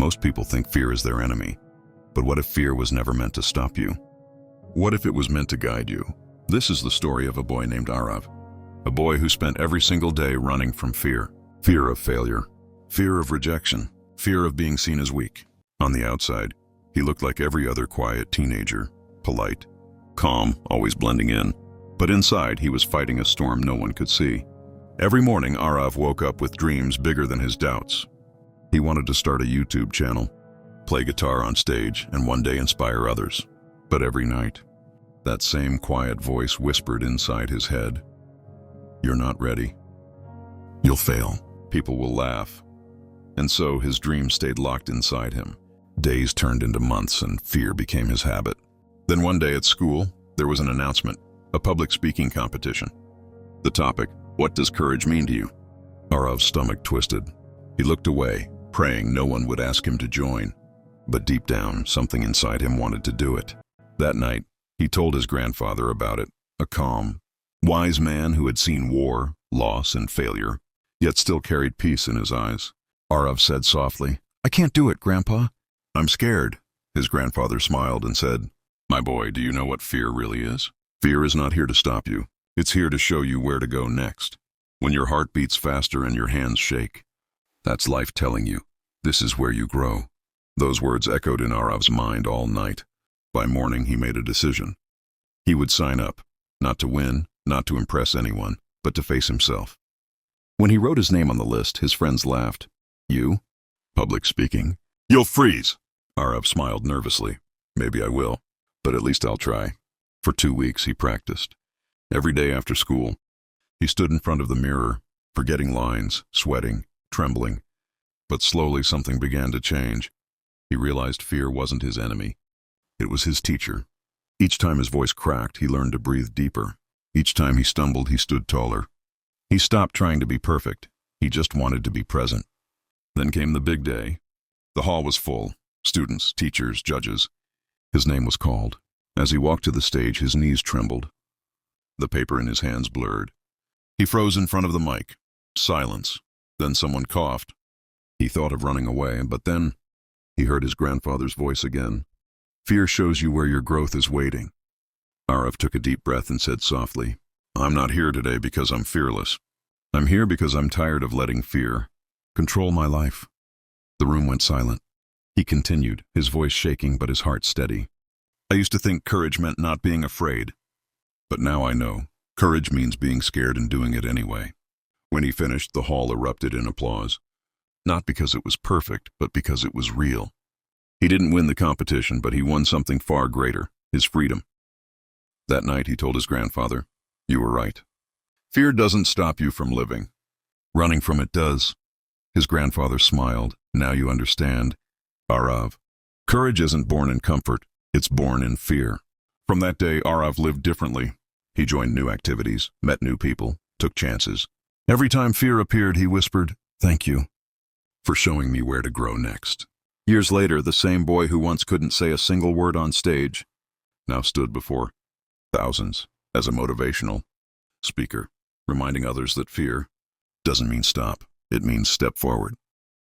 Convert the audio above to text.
Most people think fear is their enemy. But what if fear was never meant to stop you? What if it was meant to guide you? This is the story of a boy named Arav. A boy who spent every single day running from fear. Fear of failure. Fear of rejection. Fear of being seen as weak. On the outside, he looked like every other quiet teenager. Polite, calm, always blending in. But inside, he was fighting a storm no one could see. Every morning, Arav woke up with dreams bigger than his doubts. He wanted to start a YouTube channel, play guitar on stage, and one day inspire others. But every night, that same quiet voice whispered inside his head, "You're not ready. You'll fail. People will laugh." And so his dream stayed locked inside him. Days turned into months and fear became his habit. Then one day at school, there was an announcement, a public speaking competition. The topic, "What does courage mean to you?" Arav's stomach twisted. He looked away, praying no one would ask him to join. But deep down, something inside him wanted to do it. That night, he told his grandfather about it, a calm, wise man who had seen war, loss, and failure, yet still carried peace in his eyes. Arav said softly, "I can't do it, Grandpa." "I'm scared." His grandfather smiled and said, "My boy, do you know what fear really is? Fear is not here to stop you. It's here to show you where to go next. When your heart beats faster and your hands shake, that's life telling you, this is where you grow." Those words echoed in Arav's mind all night. By morning, he made a decision. He would sign up, not to win, not to impress anyone, but to face himself. When he wrote his name on the list, his friends laughed. "You? Public speaking? You'll freeze." Arav smiled nervously. "Maybe I will, but at least I'll try." For 2 weeks, he practiced. Every day after school, he stood in front of the mirror, forgetting lines, sweating, trembling. But slowly something began to change. He realized fear wasn't his enemy. It was his teacher. Each time his voice cracked, he learned to breathe deeper. Each time he stumbled, he stood taller. He stopped trying to be perfect. He just wanted to be present. Then came the big day. The hall was full. Students, teachers, judges. His name was called. As he walked to the stage, his knees trembled. The paper in his hands blurred. He froze in front of the mic. Silence. Then someone coughed. He thought of running away, but then he heard his grandfather's voice again. "Fear shows you where your growth is waiting." Arav took a deep breath and said softly, "I'm not here today because I'm fearless. I'm here because I'm tired of letting fear control my life." The room went silent. He continued, his voice shaking but his heart steady. "I used to think courage meant not being afraid. But now I know. Courage means being scared and doing it anyway." When he finished, the hall erupted in applause. Not because it was perfect, but because it was real. He didn't win the competition, but he won something far greater, his freedom. That night, he told his grandfather, "You were right. Fear doesn't stop you from living. Running from it does." His grandfather smiled. "Now you understand, Arav. Courage isn't born in comfort, it's born in fear." From that day, Arav lived differently. He joined new activities, met new people, took chances. Every time fear appeared, he whispered, "Thank you for showing me where to grow next." Years later, the same boy who once couldn't say a single word on stage now stood before thousands as a motivational speaker, reminding others that fear doesn't mean stop, it means step forward.